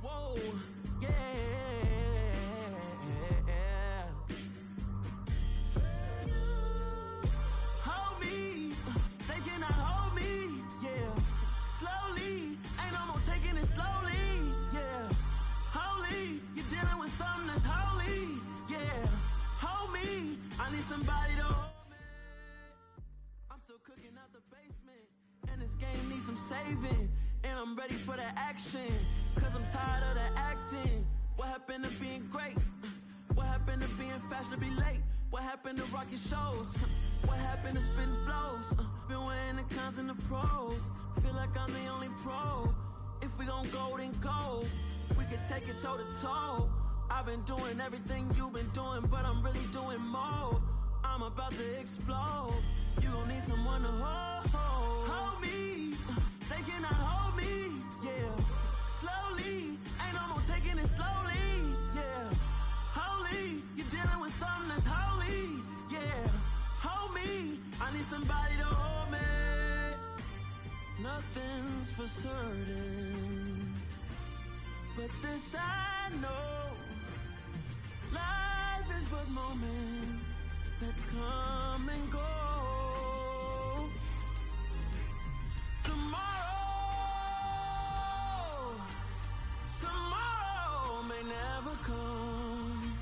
Whoa, yeah. Hold me, they cannot hold me, yeah. Slowly, ain't no more taking it slowly, yeah. Holy, you're dealing with something that's holy, yeah. Hold me, I need somebody to hold me. I'm still cooking out the basement, and this game needs some saving. And I'm ready for the action, cause I'm tired of the acting. What happened to being great? What happened to being fashionably late? What happened to rocking shows? What happened to spitting flows? Been wearing the cons and the pros. Feel like I'm the only pro. If we gon' go, then go. We could take it toe to toe. I've been doing everything you've been doing, but I'm really doing more. I'm about to explode. You gon' need someone to hold me. They cannot hold me, yeah. Slowly, ain't no more taking it slowly, yeah. Holy, you're dealing with something that's holy, yeah. Hold me, I need somebody to hold me. Nothing's for certain, but this I know. Life is but moments that come and go. Tomorrow may never come,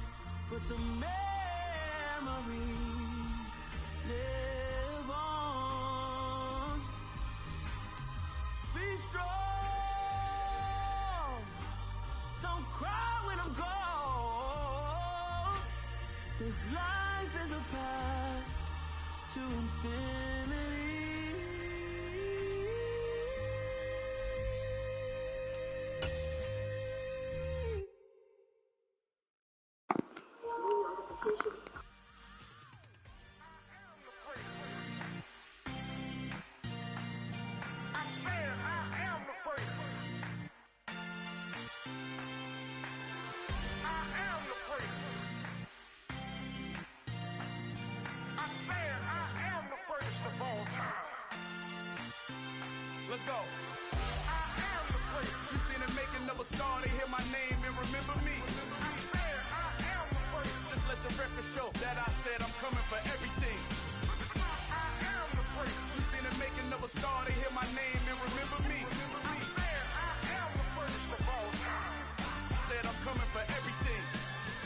but the memories live on. Be strong, don't cry when I'm gone. This life is a path to infinity. Let's go. You seen the making of a star, they hear my name and remember me. Just let the record show that I said I'm coming for everything. You seen the making of a star, they hear my name and remember me. Said I'm coming for everything.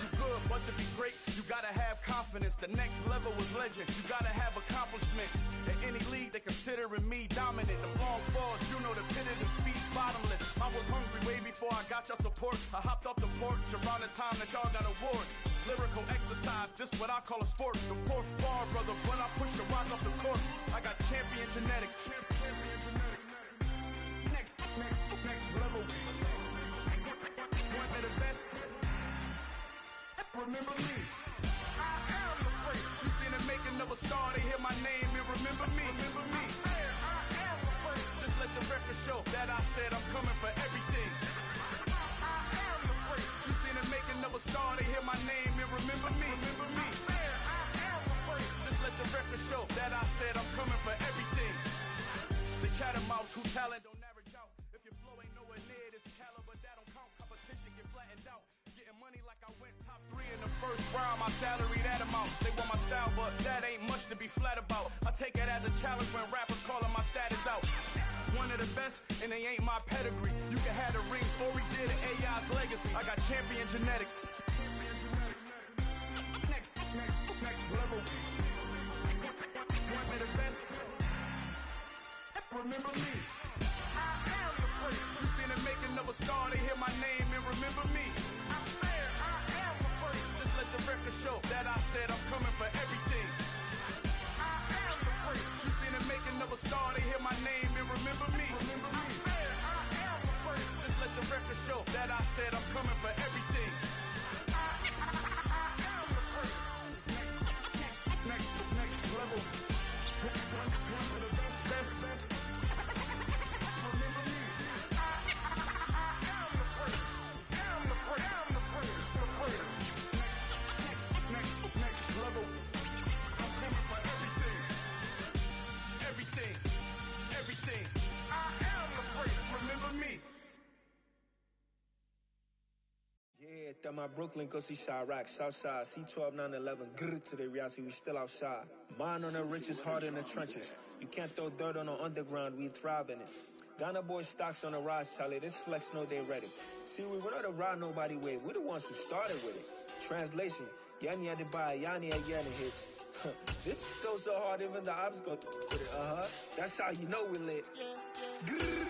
You good, but to be great, you gotta have confidence. The next level was legend. You gotta have accomplishments. In any league, they considering me dominant. The long falls, you know the pit of defeat, bottomless. I was hungry way before I got your support. I hopped off the porch around the time that y'all got awards. Lyrical exercise, this what I call a sport. The fourth bar, brother, when I push the rock off the court. I got champion genetics. Next level. One of the best. Remember me. I am the place. You seen the making of a star, they hear my name and remember me. Remember me. I am the place. Just let the record show that I said I'm coming for everything. I am the place. You seen the making of a star, they hear my name and remember me. Remember me. I am the place. Just let the record show that I said I'm coming for everything. The chattermouths who talent don't never doubt. If your flow ain't nowhere near this caliber, that don't count. Competition get flattened out. Getting money like I went top 3 in the first round. My salary that amount. They want my style, but that ain't much to be flat about. I take it as a challenge when rappers calling my status out. One of the best, and they ain't my pedigree. You can have the rings, or we did it, AI's legacy. I got champion genetics. Next level. One of the best. Remember me. I am the place. You seen the making of a star, they hear my name and remember me. I am the place. Just let the record show that I said I'm coming for everything. I am the place. You seen the making of a star, they hear my name and remember me. Remember me. I am the place. Just let the record show that I said I'm coming for everything. I am the place. Next level. One of the best. Remember me. I am the place. Am the place. Next level. That my Brooklyn go see Chirac, Southside, C12, 911, grrr to the reality, we still outside. Mine on the riches, heart in the trenches. You can't throw dirt on the underground, we thrive in it. Ghana boys stocks on the rise, Charlie, this flex know they ready. See, we were not the ride nobody with, we're the ones who started with it. Translation, Yani had to buy, Yani again hits. This goes so hard, even the ops go with it, That's how you know we lit. Grrr.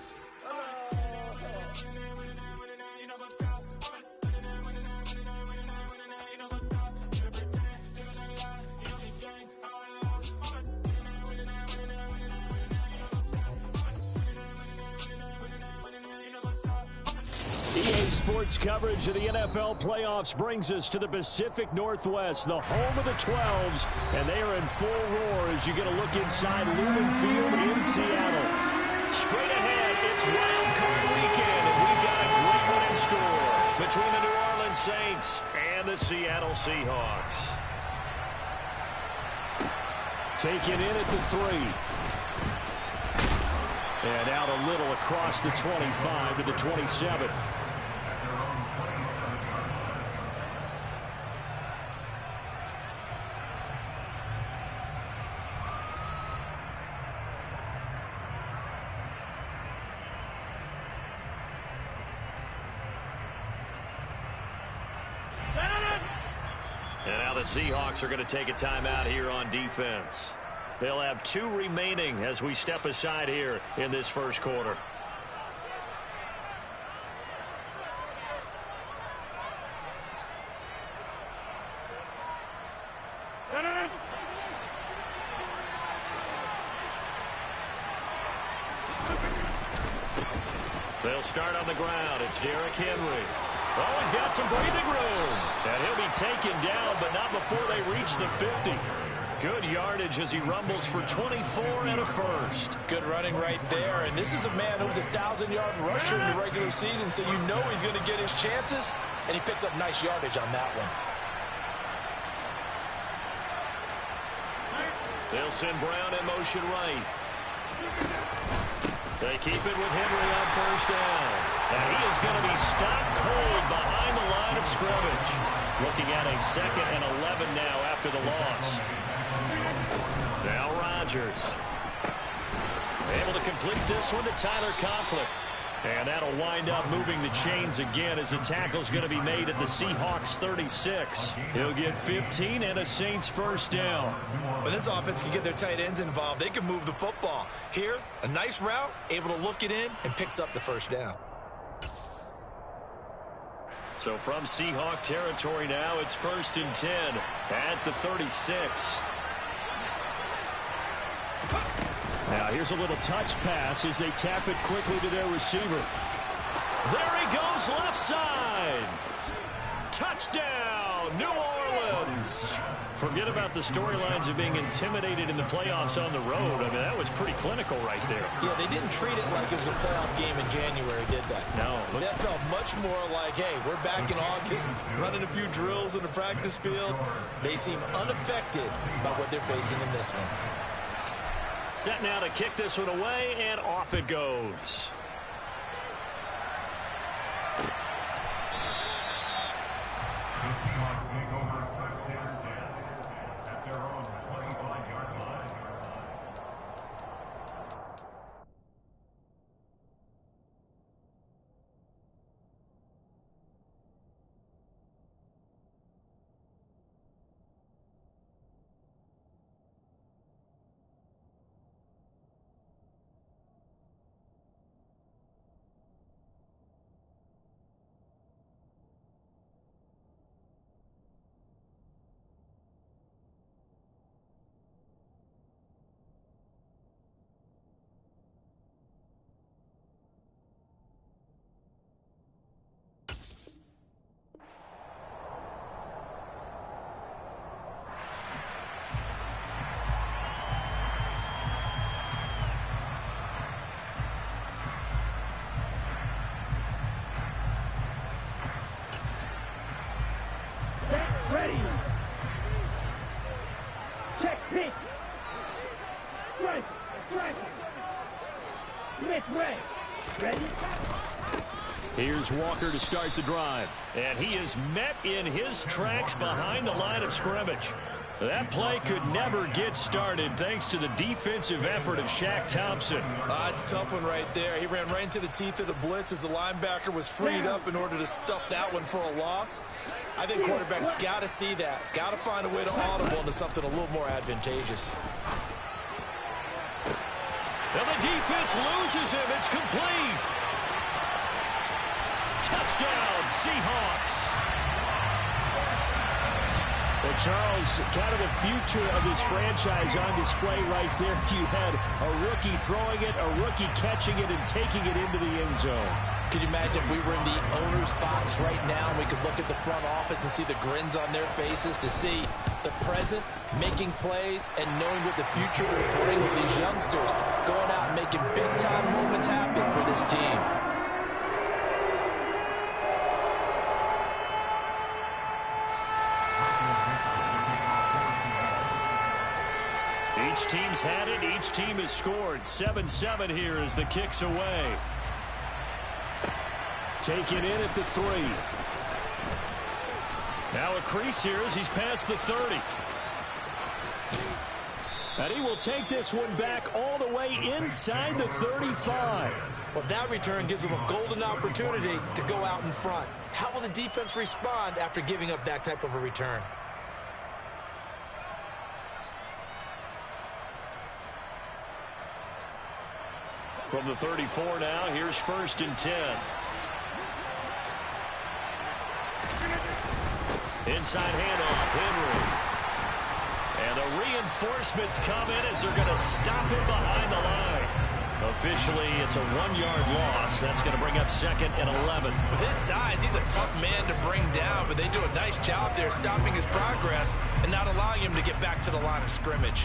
EA Sports coverage of the NFL playoffs brings us to the Pacific Northwest, the home of the 12s, and they are in full roar as you get a look inside Lumen Field in Seattle. Straight ahead, it's wild card weekend, and we've got a great one in store between the New Orleans Saints and the Seattle Seahawks. Taken in at the 3. And out a little across the 25 to the 27. And now the Seahawks are going to take a timeout here on defense. They'll have 2 remaining as we step aside here in this first quarter. They'll start on the ground. It's Derrick Henry. Oh, he's got some breathing room. And he'll be taken down, but not before they reach the 50. Good yardage as he rumbles for 24 and a first. Good running right there. And this is a man who's a 1,000-yard rusher in the regular season, so you know he's going to get his chances. And he picks up nice yardage on that one. They'll send Brown in motion right. They keep it with Henry on first down. And he is going to be stopped cold behind the line of scrimmage. Looking at a 2nd and 11 now after the loss. Now Rodgers. Able to complete this one to Tyler Conklin. And that'll wind up moving the chains again as the tackle's going to be made at the Seahawks 36. He'll get 15 and a Saints first down. When this offense can get their tight ends involved, they can move the football. Here, a nice route, able to look it in, and picks up the first down. So from Seahawk territory now, it's 1st and 10 at the 36. Now here's a little touch pass as they tap it quickly to their receiver. There he goes left side. Touchdown, New Orleans. Forget about the storylines of being intimidated in the playoffs on the road. I mean, that was pretty clinical right there. Yeah, they didn't treat it like it was a playoff game in January, did they? No. That felt much more like, hey, we're back in August, running a few drills in the practice field. They seem unaffected by what they're facing in this one. Set now to kick this one away, and off it goes. Ready. Check pitch. Strike. Smith way. Ready. Here's Walker to start the drive. And he is met in his tracks behind the line of scrimmage. That play could never get started thanks to the defensive effort of Shaq Thompson. It's a tough one right there. He ran right into the teeth of the blitz as the linebacker was freed up in order to stuff that one for a loss. I think quarterbacks got to see that. Got to find a way to audible into something a little more advantageous. And the defense loses him. It's complete. Touchdown, Seahawks. Well, Charles, kind of the future of this franchise on display right there. You had a rookie throwing it, a rookie catching it, and taking it into the end zone. Could you imagine if we were in the owner's box right now, we could look at the front office and see the grins on their faces, to see the present making plays and knowing what the future will bring with these youngsters going out and making big-time moments happen for this team. Each team's had it. Each team has scored. 7-7 here as the kick's away. Taken in at the 3. Now a crease here as he's past the 30. And he will take this one back all the way inside the 35. Well, that return gives them a golden opportunity to go out in front. How will the defense respond after giving up that type of a return? From the 34 now, here's 1st and 10. Inside handoff, Henry. And the reinforcements come in as they're going to stop him behind the line. Officially, it's a 1-yard loss. That's going to bring up 2nd and 11. With his size, he's a tough man to bring down, but they do a nice job there stopping his progress and not allowing him to get back to the line of scrimmage.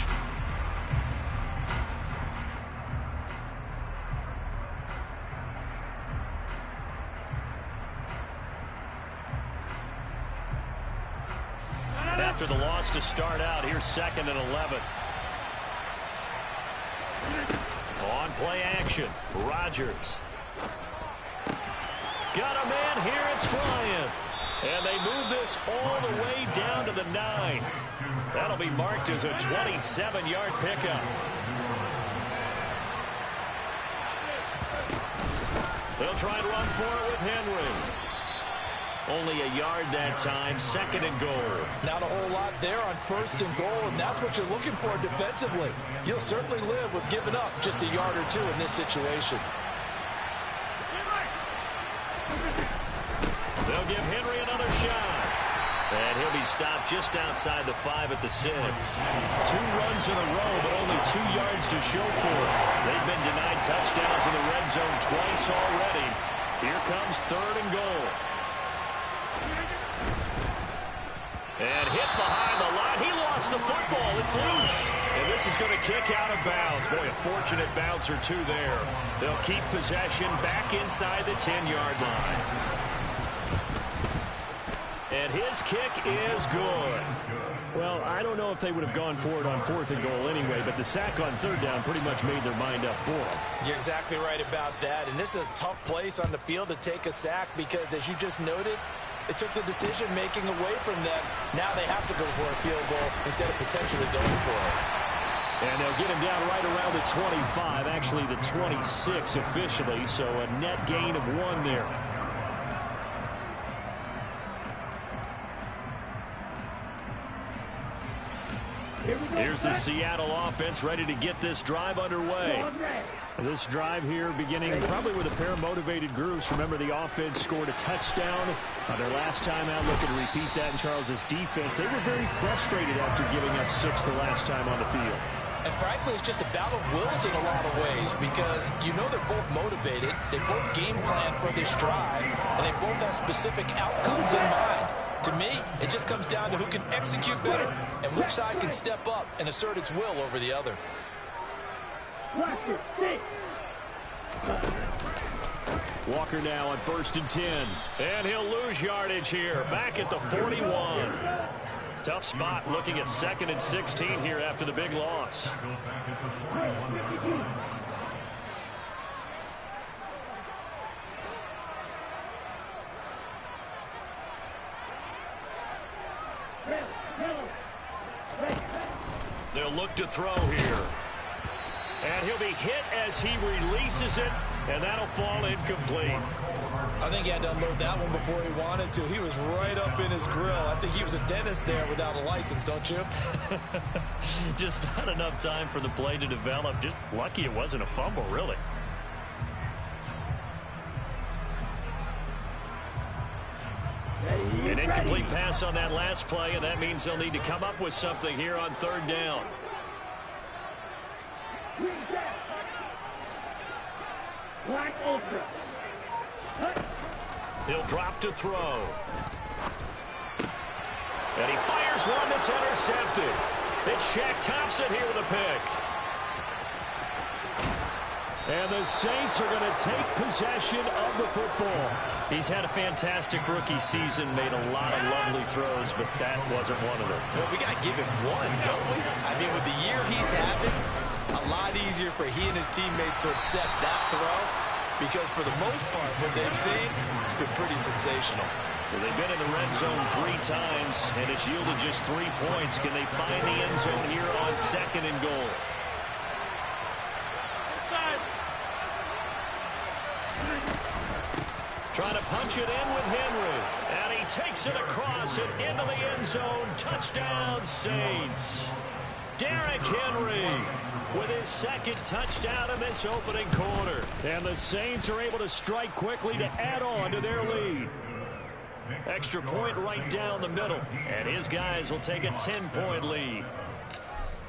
After the loss to start out, here's 2nd and 11. On play action, Rodgers. Got a man here, it's Bryant. And they move this all the way down to the 9. That'll be marked as a 27-yard pickup. They'll try and run for it with Henry. Only a yard that time, 2nd and goal. Not a whole lot there on 1st and goal, and that's what you're looking for defensively. You'll certainly live with giving up just a yard or 2 in this situation. They'll give Henry another shot. And he'll be stopped just outside the 5 at the 6. 2 runs in a row, but only 2 yards to show for it. They've been denied touchdowns in the red zone twice already. Here comes 3rd and goal. And hit behind the line. He lost the football. It's loose. And this is going to kick out of bounds. Boy, a fortunate bounce or 2 there. They'll keep possession back inside the 10-yard line. And his kick is good. Well, I don't know if they would have gone for it on 4th and goal anyway, but the sack on 3rd down pretty much made their mind up for them. You're exactly right about that. And this is a tough place on the field to take a sack because, as you just noted, it took the decision-making away from them. Now they have to go for a field goal instead of potentially going for it. And they'll get him down right around the 25, actually the 26 officially, so a net gain of 1 there. Here's the Seattle offense ready to get this drive underway. This drive here beginning probably with a pair of motivated groups. Remember, the offense scored a touchdown their last time out. Looking to repeat that in Charles's defense. They were very frustrated after giving up 6 the last time on the field. And frankly, it's just a battle of wills in a lot of ways because you know they're both motivated. They both game plan for this drive, and they both have specific outcomes in mind. To me, it just comes down to who can execute better and which side can step up and assert its will over the other. Walker now on 1st and 10. And he'll lose yardage here. Back at the 41. Tough spot looking at 2nd and 16 here after the big loss. look to throw here. And he'll be hit as he releases it, and that'll fall incomplete. I think he had to unload that one before he wanted to. He was right up in his grill. I think he was a dentist there without a license, don't you? Just not enough time for the play to develop. Just lucky it wasn't a fumble, really. An incomplete pass on that last play, and that means they'll need to come up with something here on third down. Black Ultra. He'll drop to throw. And he fires one that's intercepted. It's Shaq Thompson here with a pick. And the Saints are going to take possession of the football. He's had a fantastic rookie season, made a lot of lovely throws, but that wasn't one of them. Well, we got to give him one, don't we? I mean, with the year he's having, a lot easier for he and his teammates to accept that throw, because for the most part, what they've seen, it's been pretty sensational. So they've been in the red zone 3 times, and it's yielded just 3 points. Can they find the end zone here on 2nd and goal? Trying to punch it in with Henry. And he takes it across and into the end zone. Touchdown, Saints. Derrick Henry with his 2nd touchdown in this opening quarter. And the Saints are able to strike quickly to add on to their lead. Extra point right down the middle. And his guys will take a 10-point lead.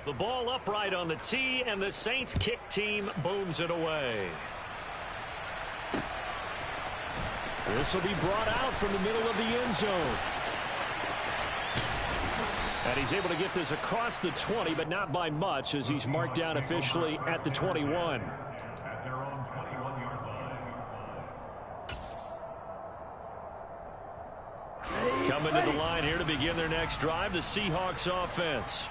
The ball upright on the tee, and the Saints kick team booms it away. This will be brought out from the middle of the end zone. And he's able to get this across the 20, but not by much, as he's marked down officially at the 21. Coming to the line here to begin their next drive, the Seahawks offense.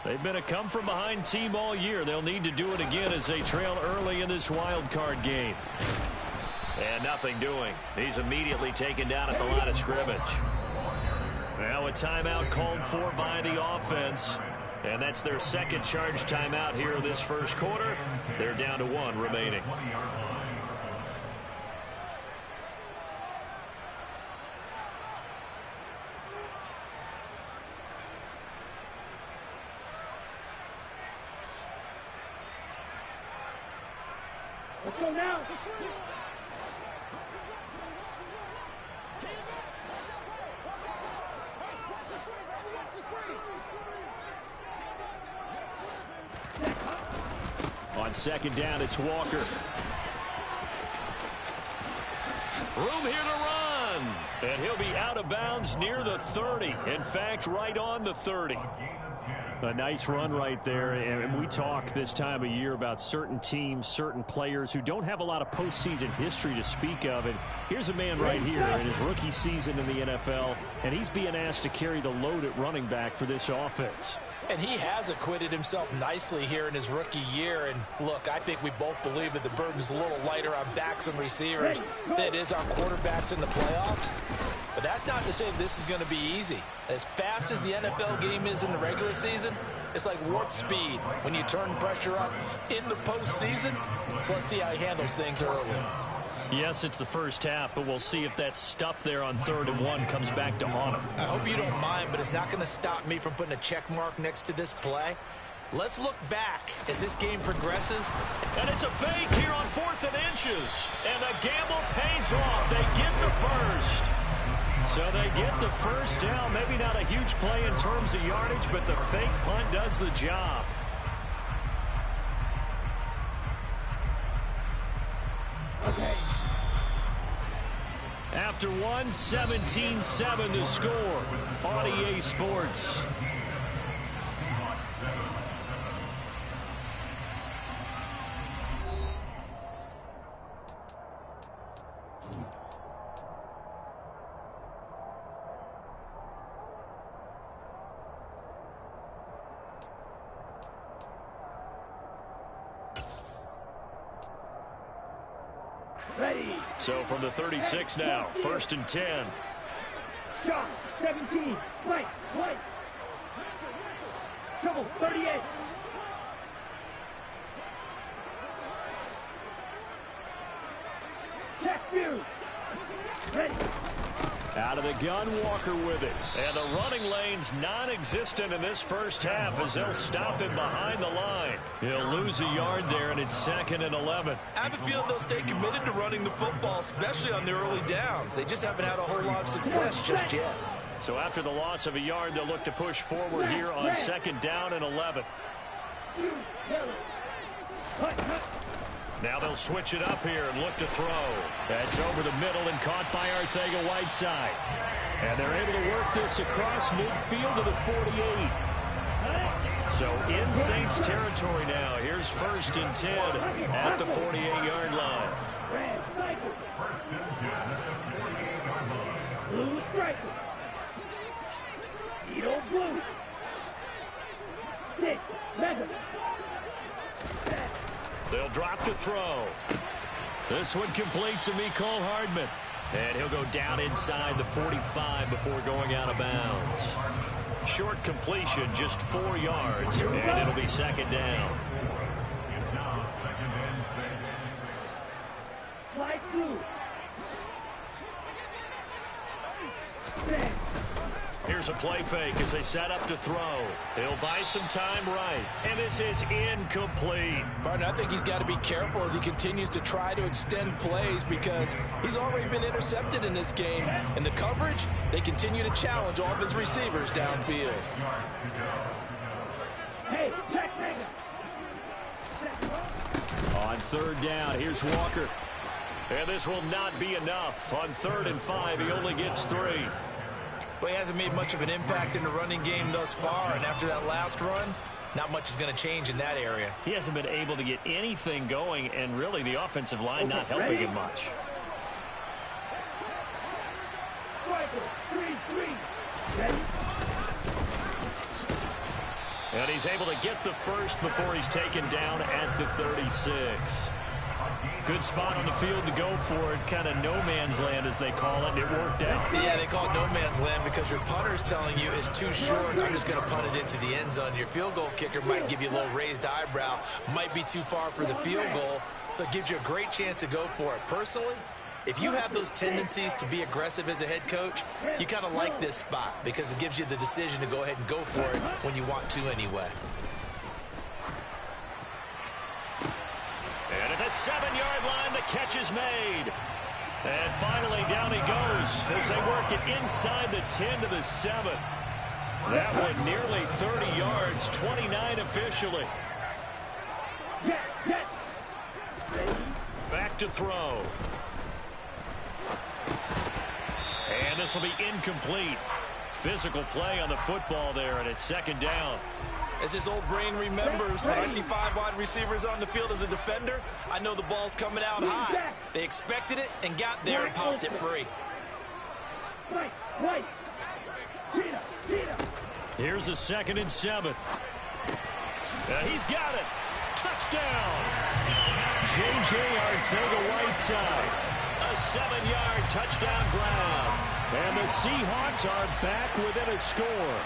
They've been a come-from-behind team all year. They'll need to do it again as they trail early in this wild card game. And nothing doing. He's immediately taken down at the line of scrimmage. Now a timeout called for by the offense. And that's their 2nd charge timeout here this first quarter. They're down to 1 remaining. Let's go now. On 2nd down, it's Walker. Room here to run. And he'll be out of bounds near the 30. In fact, right on the 30. A nice run right there, and we talk this time of year about certain teams, certain players who don't have a lot of postseason history to speak of. And here's a man right here in his rookie season in the NFL, and he's being asked to carry the load at running back for this offense. And he has acquitted himself nicely here in his rookie year. And look, I think we both believe that the burden's a little lighter on backs and receivers than it is on quarterbacks in the playoffs. But that's not to say this is going to be easy. As fast as the NFL game is in the regular season, it's like warp speed when you turn pressure up in the postseason. So let's see how he handles things early. Yes, it's the first half, but we'll see if that stuff there on 3rd and 1 comes back to haunt him. I hope you don't mind, but it's not going to stop me from putting a check mark next to this play. Let's look back as this game progresses. And it's a fake here on 4th and inches. And the gamble pays off. They get the first. So they get the first down. Maybe not a huge play in terms of yardage, but the fake punt does the job. Okay. After 1, 17-7 the score on EA Sports. Ready. So from the 36 now, 1st and 10. Shot. 17. Right. Right. Trouble. 38. View. Ready. Out of the gun, Walker with it. And the running lane's non-existent in this first half as they'll stop him behind the line. He'll lose a yard there, and it's 2nd and 11. I have a feeling they'll stay committed to running the football, especially on the early downs. They just haven't had a whole lot of success just yet. So after the loss of a yard, they'll look to push forward here on 2nd down and 11. Now they'll switch it up here and look to throw. That's over the middle and caught by Arcega-Whiteside. And they're able to work this across midfield to the 48. So in Saints territory now. Here's 1st and 10 at the 48-yard line. Blue striker. Edo blue. 6, 7. They'll drop to throw. This one complete to Mecole Hardman. And he'll go down inside the 45 before going out of bounds. Short completion, just 4 yards, and it'll be 2nd down. Light blue. Here's a play fake as they set up to throw. He'll buy some time right. And this is incomplete. Partner, I think he's got to be careful as he continues to try to extend plays because he's already been intercepted in this game. And the coverage, they continue to challenge all of his receivers downfield. Hey, check. On 3rd down, here's Walker. And this will not be enough. On 3rd and 5, he only gets 3. Well, he hasn't made much of an impact in the running game thus far, and after that last run, not much is going to change in that area. He hasn't been able to get anything going, and really the offensive line not helping him much. Striker. 3-3. Ready. And he's able to get the first before he's taken down at the 36. Good spot on the field to go for it. Kind of no man's land, as they call it. It worked out. Yeah, they call it no man's land because your punter's telling you it's too short. I'm just going to punt it into the end zone. Your field goal kicker might give you a little raised eyebrow. Might be too far for the field goal, so it gives you a great chance to go for it. Personally, if you have those tendencies to be aggressive as a head coach, you kind of like this spot because it gives you the decision to go ahead and go for it when you want to anyway. And at the 7-yard line, the catch is made. And finally, down he goes as they work it inside the 10 to the 7. That one nearly 30 yards, 29 officially. Back to throw. And this will be incomplete. Physical play on the football there, and it's 2nd down. As his old brain remembers, when I see 5 wide receivers on the field as a defender, I know the ball's coming out high. They expected it and got there and popped it free. Here's a 2nd and 7. He's got it. Touchdown. J.J. Arcega-Whiteside. A 7-yard touchdown grab. And the Seahawks are back within a score.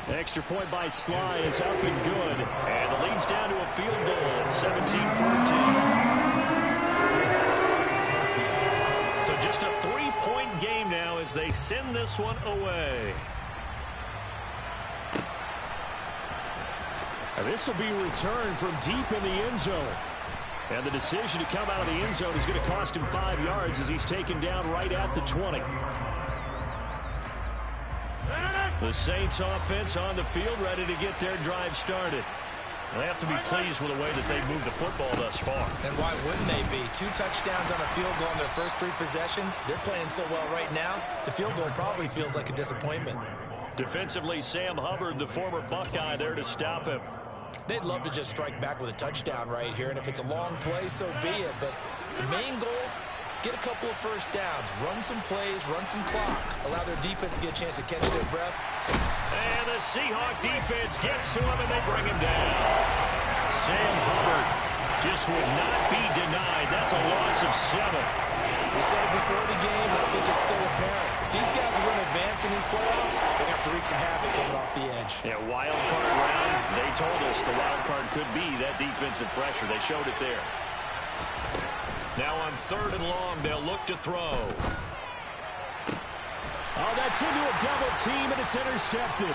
Extra point by Sly is up and good. And the lead's down to a field goal at 17-14. So just a 3-point game now as they send this one away. And this will be returned from deep in the end zone. And the decision to come out of the end zone is going to cost him 5 yards as he's taken down right at the 20. The Saints offense on the field, ready to get their drive started. They have to be pleased with the way that they've moved the football thus far. And why wouldn't they be? 2 touchdowns on a field goal in their first 3 possessions. They're playing so well right now, the field goal probably feels like a disappointment. Defensively, Sam Hubbard, the former Buckeye, there to stop him. They'd love to just strike back with a touchdown right here, and if it's a long play, so be it. But the main goal, get a couple of first downs, run some plays, run some clock, allow their defense to get a chance to catch their breath. And the Seahawk defense gets to him, and they bring him down. Sam Hubbard just would not be denied. That's a loss of 7. We said it before the game, and I think it's still apparent. If these guys are going to advance in these playoffs, they're going to have to wreak some havoc coming off the edge. Yeah, wild card round. They told us the wild card could be that defensive pressure. They showed it there. Now on 3rd and long, they'll look to throw. Oh, that's into a double team, and it's intercepted.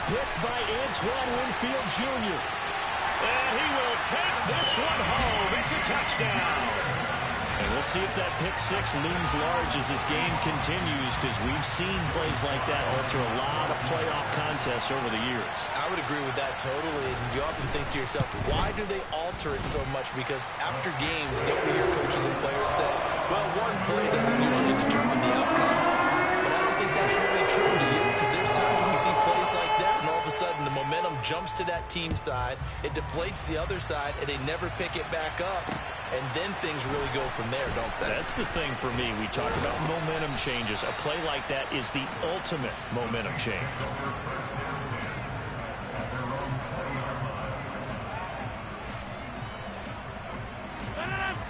Picked by Antoine Winfield Jr. And he will take this one home. It's a touchdown. And we'll see if that pick six looms large as this game continues, because we've seen plays like that alter a lot of playoff contests over the years. I would agree with that totally. And you often think to yourself, why do they alter it so much? Because after games, don't we hear coaches and players say, well, one play doesn't usually determine the outcome. But I don't think that's really true to you, because there's times when we see plays like that, and all of a sudden the momentum jumps to that team side, it deflates the other side, and they never pick it back up. And then things really go from there, don't they? That's the thing for me. We talk about momentum changes. A play like that is the ultimate momentum change.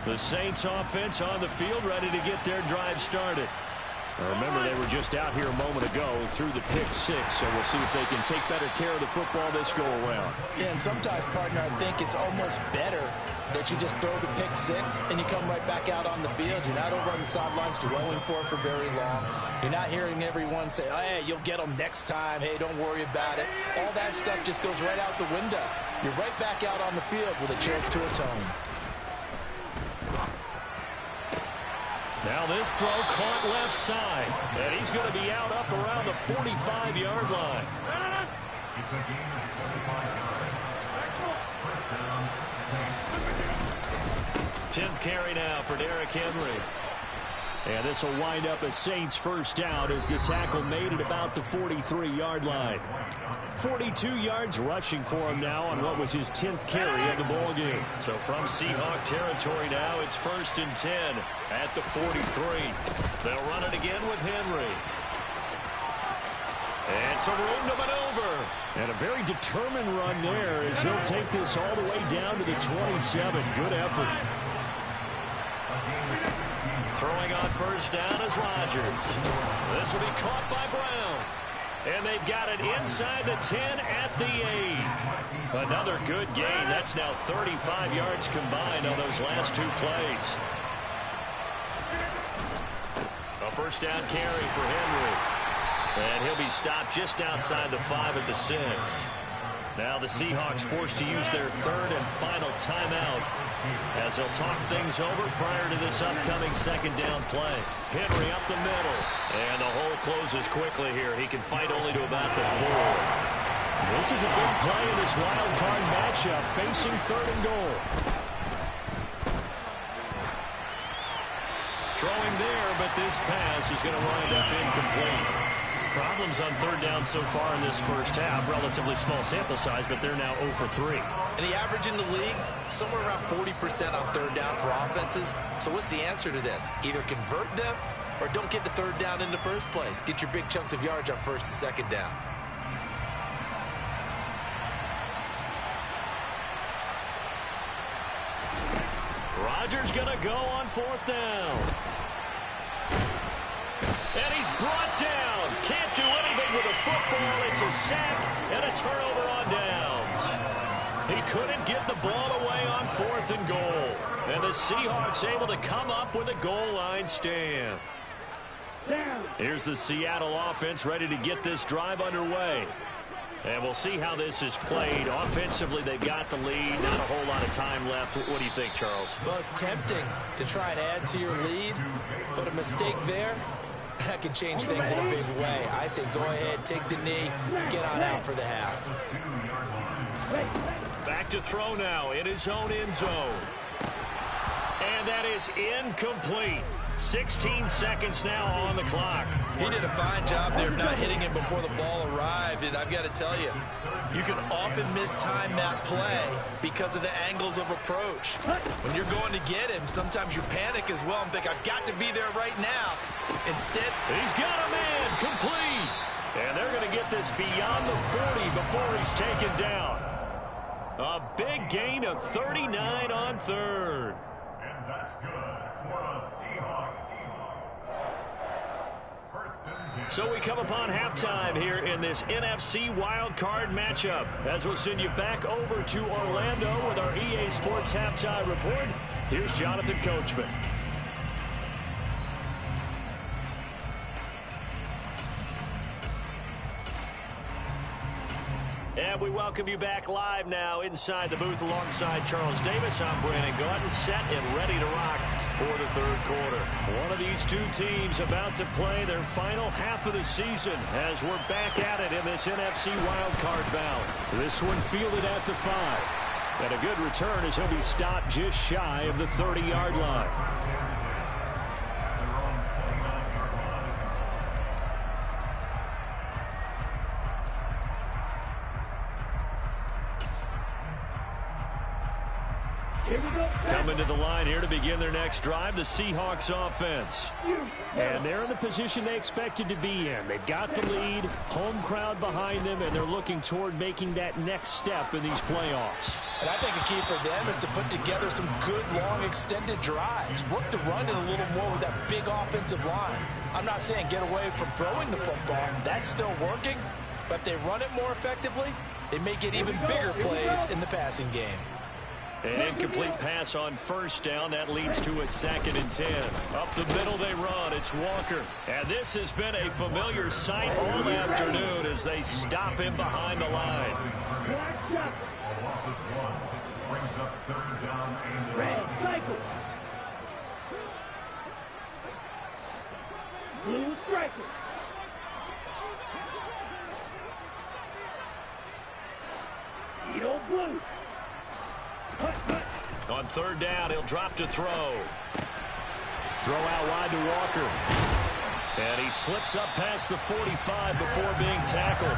The Saints offense on the field, ready to get their drive started. Remember, they were just out here a moment ago through the pick six, so we'll see if they can take better care of the football this go-around. Yeah, and sometimes, partner, I think it's almost better that you just throw the pick six and you come right back out on the field. You're not over on the sidelines dwelling for it for very long. You're not hearing everyone say, oh, hey, you'll get them next time. Hey, don't worry about it. All that stuff just goes right out the window. You're right back out on the field with a chance to atone. Now this throw caught left side, and he's going to be out up around the 45-yard line. 10th carry now for Derrick Henry. And this will wind up a Saints first down as the tackle made at about the 43-yard line. 42 yards rushing for him now on what was his 10th carry of the ball game. So from Seahawk territory now, it's 1st and 10 at the 43. They'll run it again with Henry. And some room to maneuver. And a very determined run there as he'll take this all the way down to the 27. Good effort. Throwing on first down is Rodgers. This will be caught by Brown. And they've got it inside the 10 at the 8. Another good gain. That's now 35 yards combined on those last two plays. A first down carry for Henry. And he'll be stopped just outside the 5 at the 6. Now the Seahawks forced to use their 3rd and final timeout as they'll talk things over prior to this upcoming 2nd down play. Henry up the middle, and the hole closes quickly here. He can fight only to about the 4. This is a big play in this wild card matchup, facing 3rd and goal. Throwing there, but this pass is going to wind up incomplete. Problems on 3rd down so far in this first half. Relatively small sample size, but they're now 0 for 3. And the average in the league, somewhere around 40% on 3rd down for offenses. So what's the answer to this? Either convert them or don't get to 3rd down in the first place. Get your big chunks of yards on 1st and 2nd down. Rodgers going to go on 4th down. And he's brought down. Can't do anything with a football. It's a sack and a turnover on downs. He couldn't get the ball away on 4th and goal. And the Seahawks able to come up with a goal line stand. Here's the Seattle offense ready to get this drive underway. And we'll see how this is played. Offensively, they've got the lead. Not a whole lot of time left. What do you think, Charles? Well, it's tempting to try and add to your lead, but a mistake there, that can change things in a big way. I say go ahead, take the knee, get on out for the half. Back to throw now in his own end zone. And that is incomplete. 16 seconds now on the clock. He did a fine job there of not hitting him before the ball arrived, and I've got to tell you, you can often mistime that play because of the angles of approach. When you're going to get him, sometimes you panic as well and think, I've got to be there right now. Instead, he's got a man complete. And they're going to get this beyond the 40 before he's taken down. A big gain of 39 on 3rd. And that's good for the Seahawks. So we come upon halftime here in this NFC wildcard matchup, as we'll send you back over to Orlando with our EA Sports Halftime Report. Here's Jonathan Coachman. And we welcome you back live now inside the booth alongside Charles Davis. I'm Brandon Gaudin, set and ready to rock for the third quarter. One of these two teams about to play their final half of the season as we're back at it in this NFC wildcard bout. This one fielded at the 5. And a good return as he'll be stopped just shy of the 30-yard line. Coming to the line here to begin their next drive, the Seahawks offense. And they're in the position they expected to be in. They've got the lead, home crowd behind them, and they're looking toward making that next step in these playoffs. And I think a key for them is to put together some good, long, extended drives. Work the run in a little more with that big offensive line. I'm not saying get away from throwing the football. That's still working. But if they run it more effectively, they may get even bigger plays in the passing game. An incomplete pass on first down. That leads to a 2nd and 10. Up the middle they run. It's Walker. And this has been a familiar sight all afternoon as they stop him behind the line. Blue striker. Edo blue. On third down, he'll drop to throw. Throw out wide to Walker. And he slips up past the 45 before being tackled.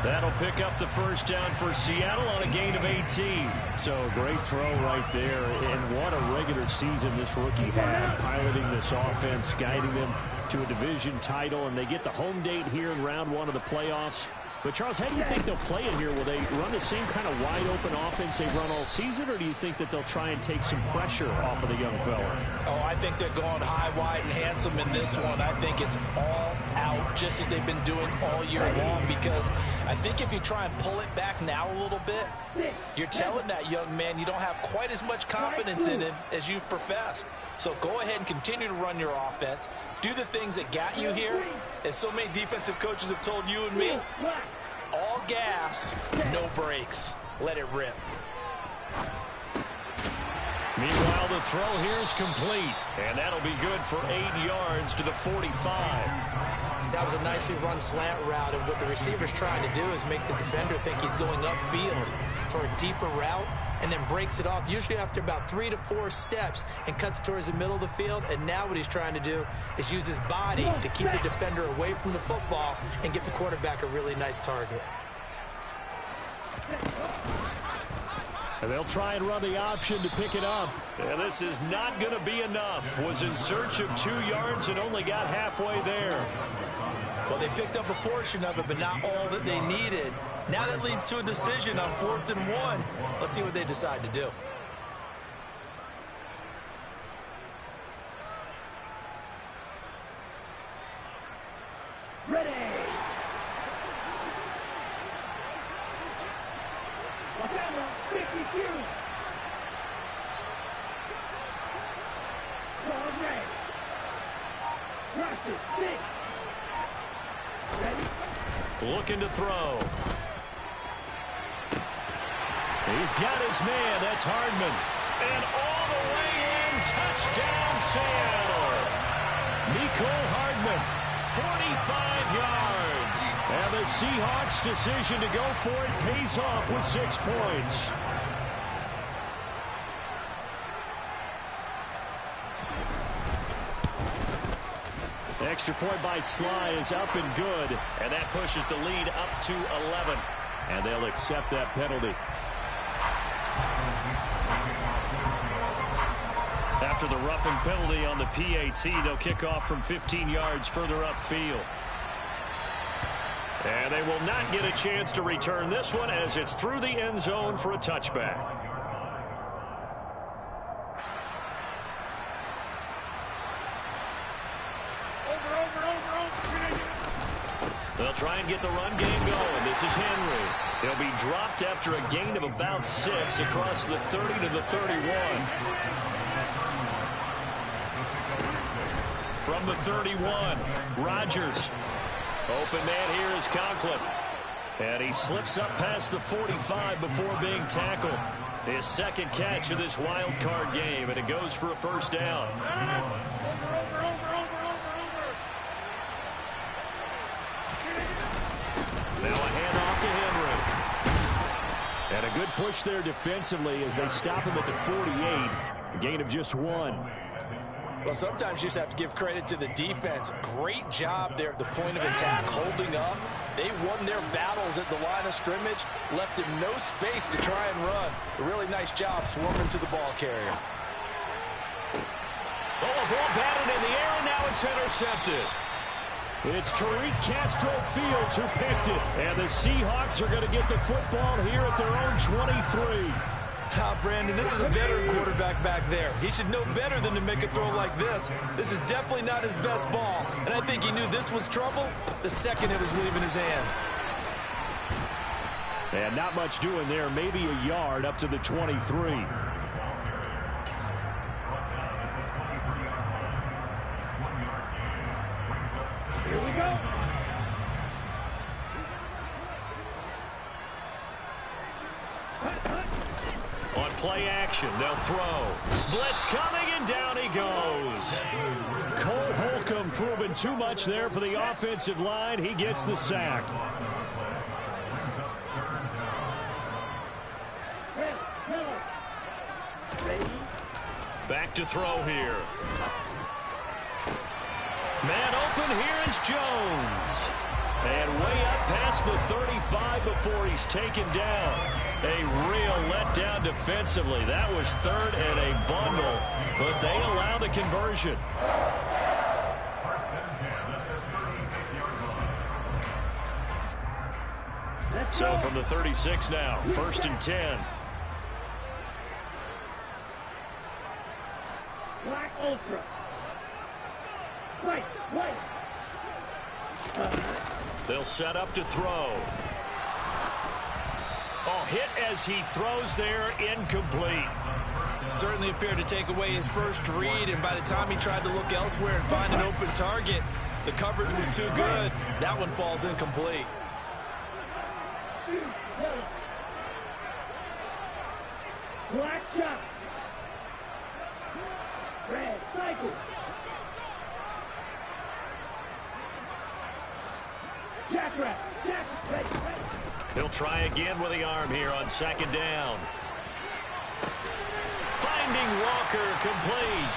That'll pick up the first down for Seattle on a gain of 18. So great throw right there. And what a regular season this rookie had, piloting this offense, guiding them to a division title. And they get the home date here in round 1 of the playoffs. But, Charles, how do you think they'll play it here? Will they run the same kind of wide-open offense they've run all season, or do you think that they'll try and take some pressure off of the young fella? Oh, I think they're going high, wide, and handsome in this one. I think it's all out, just as they've been doing all year long, because I think if you try and pull it back now a little bit, you're telling that young man you don't have quite as much confidence in him as you've professed. So go ahead and continue to run your offense. Do the things that got you here. As so many defensive coaches have told you and me, all gas, no brakes. Let it rip. Meanwhile, the throw here is complete, and that'll be good for 8 yards to the 45. That was a nicely run slant route, and what the receiver's trying to do is make the defender think he's going upfield for a deeper route, and then breaks it off, usually after about 3 to 4 steps, and cuts towards the middle of the field. And now what he's trying to do is use his body to keep the defender away from the football and give the quarterback a really nice target. And they'll try and run the option to pick it up. And this is not going to be enough. Was in search of 2 yards and only got halfway there. Well, they picked up a portion of it, but not all that they needed. Now that leads to a decision on 4th and 1. Let's see what they decide to do. Ready. Wakanda, 52. Ball red. Rush it, 6. Ready. Looking to throw. He's got his man. That's Hardman. And all the way in. Touchdown, Seattle. Mecole Hardman, 45 yards. And the Seahawks' decision to go for it pays off with 6 points. Extra point by Sly is up and good. And that pushes the lead up to 11. And they'll accept that penalty. After the roughing penalty on the PAT, they'll kick off from 15 yards further upfield. And they will not get a chance to return this one as it's through the end zone for a touchback. They'll try and get the run game going. This is Henry. He'll be dropped after a gain of about 6 across the 30 to the 31. From the 31, Rodgers. Open man here is Conklin. And he slips up past the 45 before being tackled. His second catch of this wild card game, and it goes for a first down. Now a handoff to Henry. And a good push there defensively as they stop him at the 48. A gain of just 1. Well, sometimes you just have to give credit to the defense. Great job there at the point of attack, holding up. They won their battles at the line of scrimmage, left him no space to try and run. A really nice job swarming to the ball carrier. Oh, a ball batted in the air, and now it's intercepted. It's Tariq Castro Fields who picked it. And the Seahawks are going to get the football here at their own 23. Brandon, this is a veteran quarterback back there. He should know better than to make a throw like this. This is definitely not his best ball, and I think he knew this was trouble the second it was leaving his hand. And not much doing there, maybe a yard up to the 23. Here we go. On play action, they'll throw. Blitz coming, and down he goes. Cole Holcomb proving too much there for the offensive line. He gets the sack. Back to throw here. Man open, here is Jones. And way up past the 35 before he's taken down. A real letdown defensively. That was third and a bundle, but they allow the conversion. So from the 36 now, 1st and 10. Black Ultra. White. They'll set up to throw. Oh, hit as he throws there, incomplete. Certainly appeared to take away his first read, and by the time he tried to look elsewhere and find an open target, the coverage was too good. That one falls incomplete. Black shot. Red cycle. Jackrabbit. He'll try again with the arm here on 2nd down. Finding Walker, complete.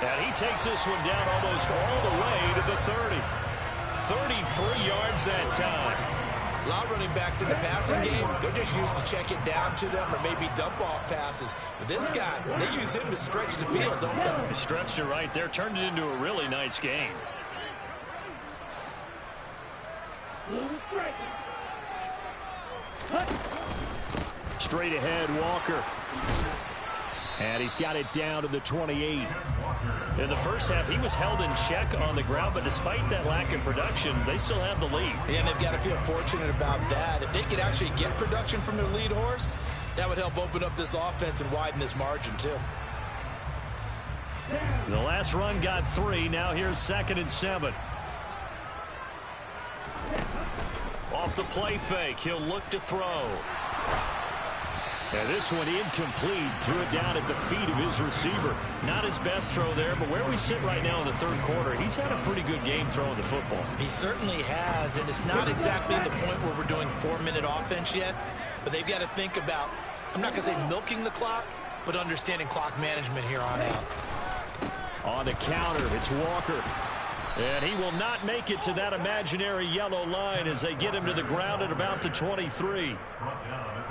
And he takes this one down almost all the way to the 30. 33 yards that time. A lot of running backs in the passing game, they're just used to check it down to them or maybe dump off passes. But this guy, they use him to stretch the field, don't they? He stretched it right there, turned it into a really nice game. Straight ahead, Walker. And he's got it down to the 28. In the first half, he was held in check on the ground, but despite that lack of production, they still have the lead. And they've got to feel fortunate about that. If they could actually get production from their lead horse, that would help open up this offense and widen this margin, too. The last run got 3. Now here's 2nd and 7. Off the play fake, he'll look to throw. And this one incomplete. Threw it down at the feet of his receiver. Not his best throw there, but where we sit right now in the 3rd quarter, he's had a pretty good game throwing the football. He certainly has, and it's not exactly the point where we're doing 4-minute offense yet, but they've got to think about, I'm not going to say milking the clock, but understanding clock management here on out. On the counter, it's Walker. And he will not make it to that imaginary yellow line as they get him to the ground at about the 23.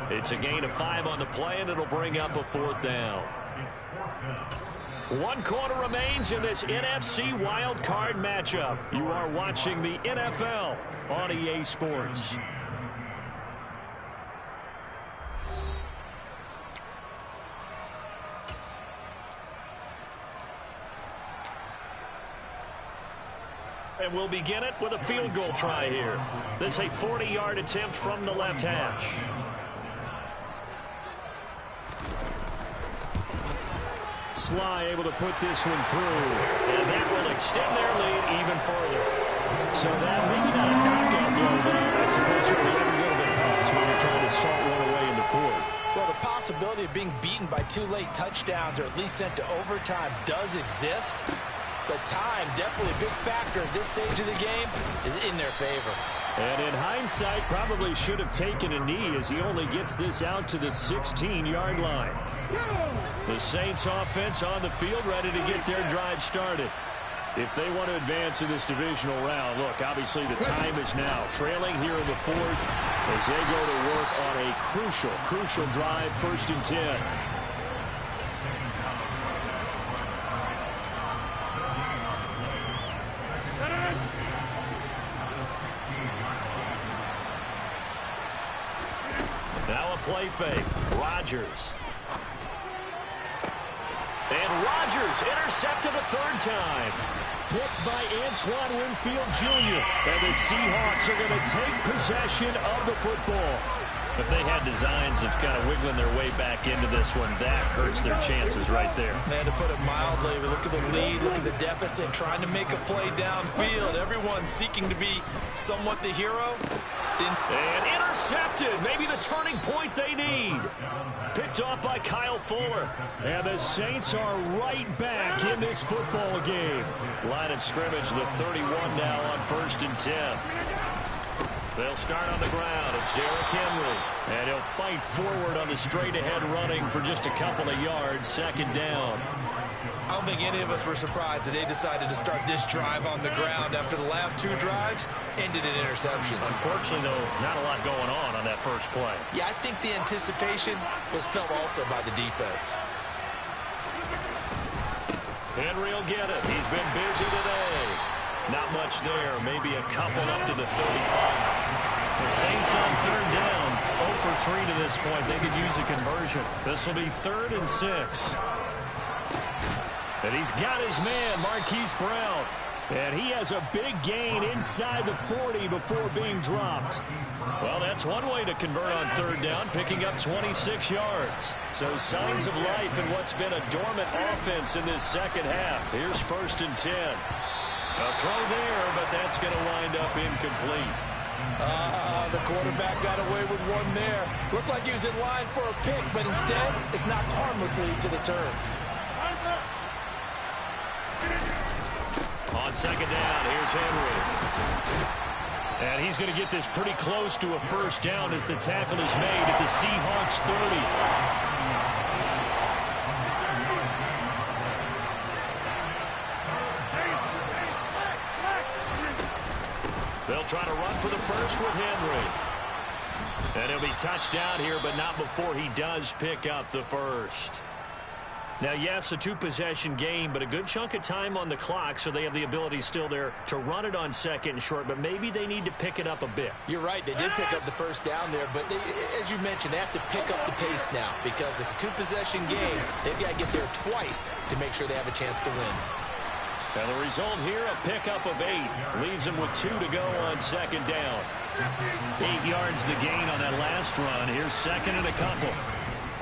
It's a gain of 5 on the play, and it'll bring up a 4th down. 1 quarter remains in this NFC wild card matchup. You are watching the NFL on EA Sports. And we'll begin it with a field goal try here. This is a 40-yard attempt from the left hash. Sly able to put this one through. And that will extend their lead even further. So that maybe not a knockout blow, but I suppose certainly every little bit helps when you're trying to salt one away in the fourth. Well, the possibility of being beaten by 2 late touchdowns or at least sent to overtime does exist. But time, definitely a big factor at this stage of the game, is in their favor. And in hindsight, probably should have taken a knee as he only gets this out to the 16-yard line. The Saints offense on the field ready to get their drive started. If they want to advance in this divisional round, look, obviously the time is now. Trailing here in the fourth as they go to work on a crucial drive, 1st and 10. Now a play fake. Rodgers. And Rodgers intercepted a 3rd time. Picked by Antoine Winfield Jr. And the Seahawks are going to take possession of the football. If they had designs of kind of wiggling their way back into this one, that hurts their chances right there. They had to put it mildly. Look at the lead, look at the deficit, trying to make a play downfield. Everyone seeking to be somewhat the hero. And intercepted. Maybe the turning point they need. Picked off by Kyle Fuller. And the Saints are right back in this football game. Line of scrimmage, the 31 now on 1st and 10. They'll start on the ground. It's Derrick Henry. And he'll fight forward on the straight-ahead running for just a couple of yards. 2nd down. I don't think any of us were surprised that they decided to start this drive on the ground after the last 2 drives ended in interceptions. Unfortunately, though, not a lot going on that first play. Yeah, I think the anticipation was felt also by the defense. Henry will get it. He's been busy today. Not much there. Maybe a couple up to the 35. The Saints on 3rd down. 0 for 3 to this point. They could use a conversion. This will be 3rd and 6. And he's got his man, Marquise Brown. And he has a big gain inside the 40 before being dropped. Well, that's one way to convert on 3rd down, picking up 26 yards. So signs of life in what's been a dormant offense in this second half. Here's 1st and 10. A throw there, but that's going to wind up incomplete. The quarterback got away with one there. Looked like he was in line for a pick, but instead it's knocked harmlessly to the turf. On 2nd down, here's Henry. And he's going to get this pretty close to a 1st down as the tackle is made at the Seahawks 30. They'll try to run for the first with Henry. And he'll be touched down here, but not before he does pick up the first. Now, yes, a 2-possession game, but a good chunk of time on the clock, so they have the ability still there to run it on 2nd and short, but maybe they need to pick it up a bit. You're right. They did pick up the 1st down there, but they, as you mentioned, they have to pick up the pace now because it's a 2-possession game. They've got to get there twice to make sure they have a chance to win. And the result here, a pickup of 8. Leaves them with 2 to go on 2nd down. 8 yards the gain on that last run. Here's 2nd and a couple.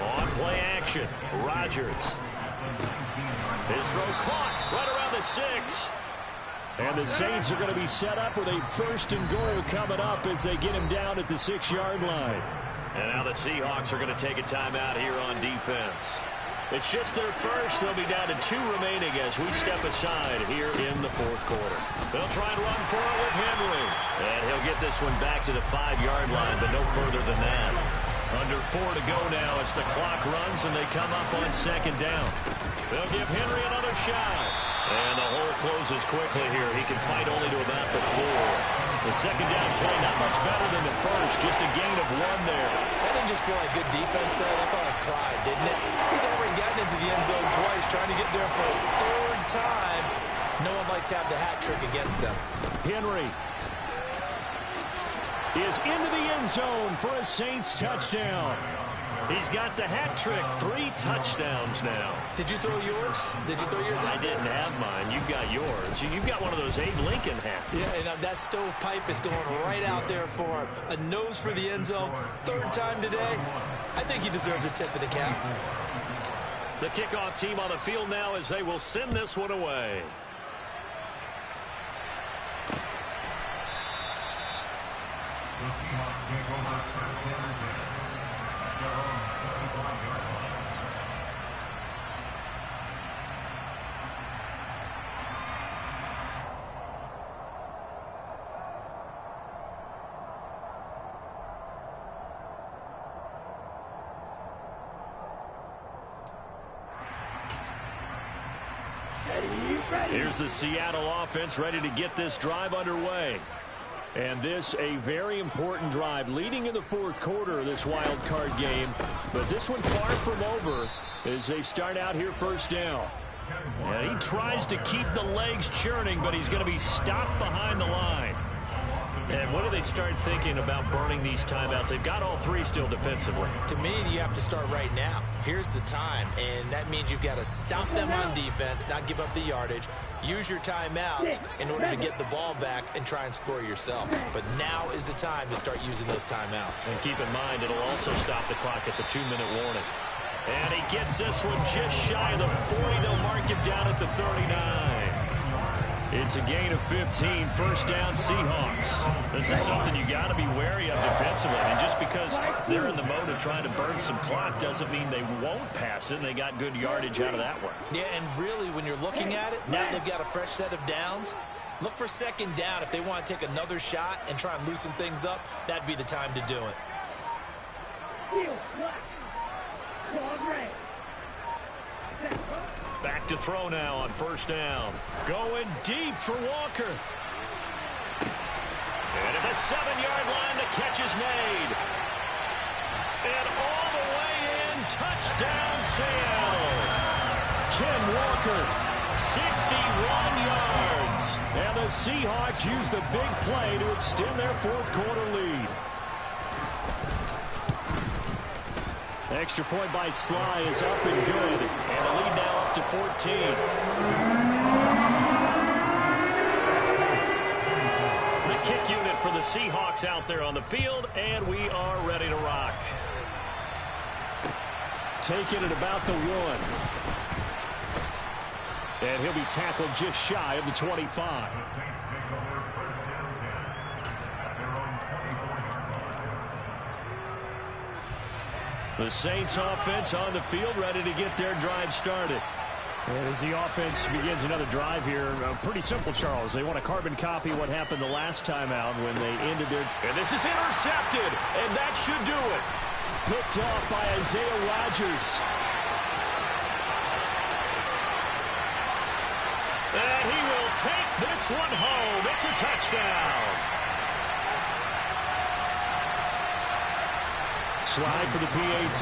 On play action, Rodgers. His throw caught right around the 6. And the Saints are going to be set up with a 1st and goal coming up as they get him down at the 6-yard line. And now the Seahawks are going to take a timeout here on defense. It's just their first. They'll be down to 2 remaining as we step aside here in the 4th quarter. They'll try and run for it with Henry. And he'll get this one back to the 5-yard line, but no further than that. Under 4 to go now as the clock runs and they come up on 2nd down. They'll give Henry another shot. And the hole closes quickly here. He can fight only to about the 4. The 2nd down play not much better than the first. Just a gain of 1 there. That didn't just feel like good defense there. That felt like pride, didn't it? He's already gotten into the end zone twice, trying to get there for a 3rd time. No one likes to have the hat trick against them. Henry is into the end zone for a Saints touchdown. He's got the hat trick. 3 touchdowns now. Did you throw yours? Did you throw yours out? I didn't have mine. You've got yours. You've got one of those Abe Lincoln hats. Yeah, and that stovepipe is going right out there for him. A nose for the end zone. 3rd time today. I think he deserves a tip of the cap. The kickoff team on the field now as they will send this one away. The Seahawks take over first down and 10 at their own 25-yard line. Here's the Seattle offense ready to get this drive underway. And this a very important drive leading in the fourth quarter of this wild card game. But this one far from over as they start out here first down. And he tries to keep the legs churning, but he's going to be stopped behind the line. And when do they start thinking about burning these timeouts? They've got all three still defensively. To me, you have to start right now. Here's the time, and that means you've got to stop them on defense, not give up the yardage, use your timeouts in order to get the ball back and try and score yourself. But now is the time to start using those timeouts. And keep in mind, it'll also stop the clock at the 2-minute warning. And he gets this one just shy of the 40. They'll mark him down at the 39. It's a gain of 15, first down Seahawks. This is something you got to be wary of defensively. And just because they're in the mode of trying to burn some clock doesn't mean they won't pass it. And they got good yardage out of that one. Yeah, and really, when you're looking at it, now they've got a fresh set of downs. Look for second down. If they want to take another shot and try and loosen things up, that'd be the time to do it. Back to throw now on first down. Going deep for Walker. And at the 7-yard line, the catch is made. And all the way in, touchdown Seattle. Ken Walker, 61 yards. and the Seahawks use the big play to extend their fourth quarter lead. Extra point by Sly is up and good. And the lead now up to 14. The kick unit for the Seahawks out there on the field, and we are ready to rock. Taking it about the 1. And he'll be tackled just shy of the 25. The Saints offense on the field, ready to get their drive started. And as the offense begins another drive here, pretty simple, Charles. They want to carbon copy what happened the last time out when they ended their... And this is intercepted, and that should do it. Picked off by Isaiah Rodgers. And he will take this one home. It's a touchdown. Slide for the PAT.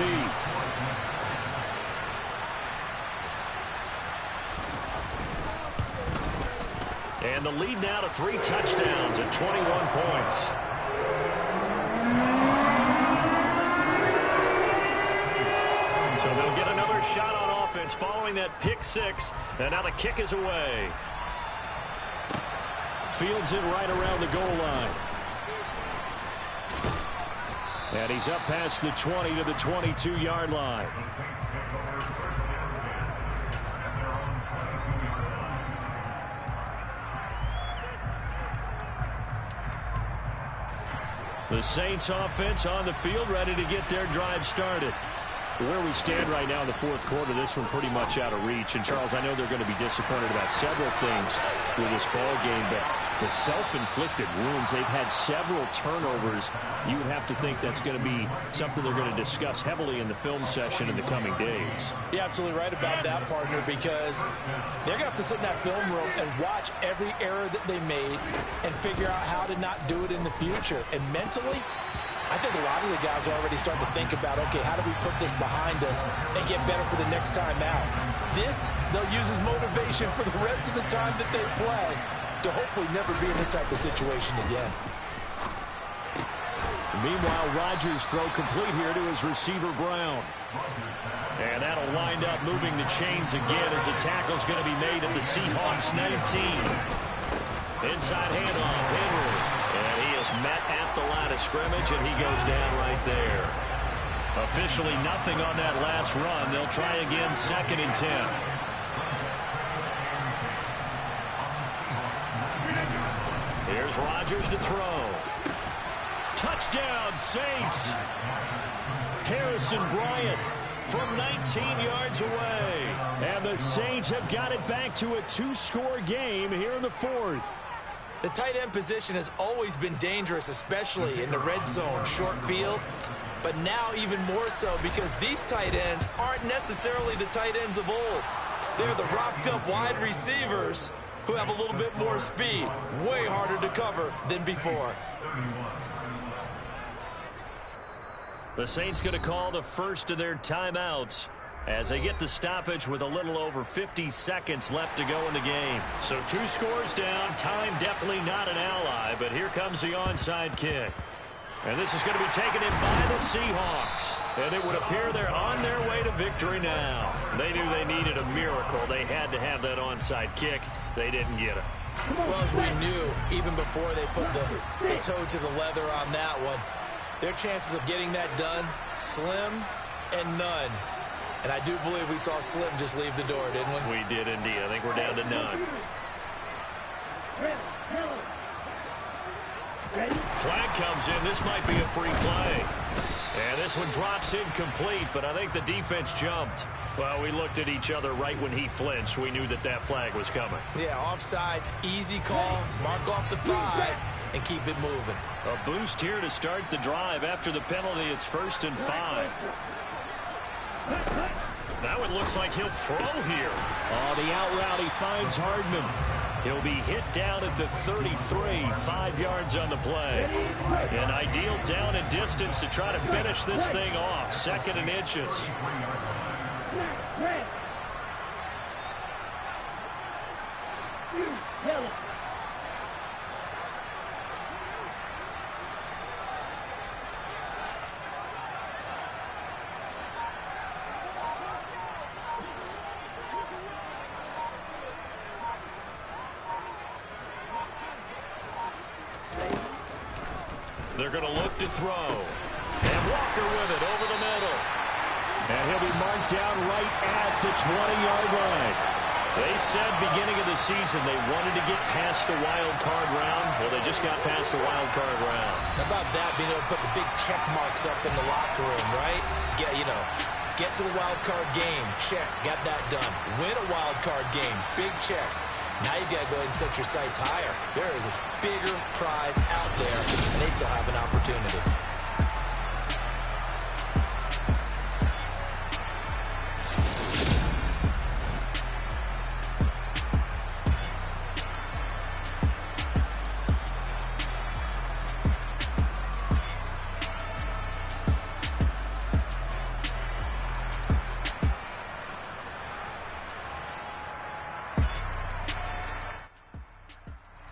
And the lead now to 3 touchdowns and 21 points. So they'll get another shot on offense following that pick 6. And now the kick is away. Fields it right around the goal line. And he's up past the 20 to the 22-yard line. The Saints offense on the field, ready to get their drive started. Where we stand right now in the fourth quarter, this one pretty much out of reach. And, Charles, I know they're going to be disappointed about several things with this ball game, but the self-inflicted wounds, they've had several turnovers. You would have to think that's going to be something they're going to discuss heavily in the film session in the coming days. You're absolutely right about that, partner, because they're going to have to sit in that film room and watch every error that they made and figure out how to not do it in the future. And mentally, I think a lot of the guys are already starting to think about, okay, how do we put this behind us and get better for the next time out? This, they'll use as motivation for the rest of the time that they play to hopefully never be in this type of situation again. Meanwhile, Rodgers' throw complete here to his receiver, Brown. And that'll wind up moving the chains again as the tackle's going to be made at the Seahawks 19. Inside handoff, Henry. And he is met at the line of scrimmage, and he goes down right there. Officially nothing on that last run. They'll try again, 2nd and 10. Here's Rodgers to throw. Touchdown, Saints. Harrison Bryant from 19 yards away. And the Saints have got it back to a 2-score game here in the 4th. The tight end position has always been dangerous, especially in the red zone, short field. But now even more so because these tight ends aren't necessarily the tight ends of old. They're the rocked-up wide receivers who have a little bit more speed. Way harder to cover than before. The Saints going to call the first of their timeouts as they get the stoppage with a little over 50 seconds left to go in the game. So 2 scores down. Time definitely not an ally, but here comes the onside kick. And this is going to be taken in by the Seahawks. And it would appear they're on their way to victory now. They knew they needed a miracle. They had to have that onside kick. They didn't get it. Well, as we knew, even before they put the toe to the leather on that one, their chances of getting that done, slim and none. And I do believe we saw Slim just leave the door, didn't we? We did indeed. I think we're down to none. Flag comes in. This might be a free play. And this one drops incomplete, but I think the defense jumped. Well, we looked at each other right when he flinched. We knew that that flag was coming. Yeah, offsides, easy call, mark off the 5, and keep it moving. A boost here to start the drive. After the penalty, it's 1st and 5. Now it looks like he'll throw here. Oh, the out route, he finds Hardman. He'll be hit down at the 33, 5 yards on the play. An ideal down and distance to try to finish this thing off. 2nd and inches. They're going to look to throw. And Walker with it over the middle. And he'll be marked down right at the 20-yard line. They said beginning of the season they wanted to get past the wild card round. Well, they just got past the wild card round. How about that, being able to put the big check marks up in the locker room, right? Get to the wild card game. Check. Got that done. Win a wild card game. Big check. Now you got to go ahead and set your sights higher. There is a bigger prize out there, and they still have an opportunity.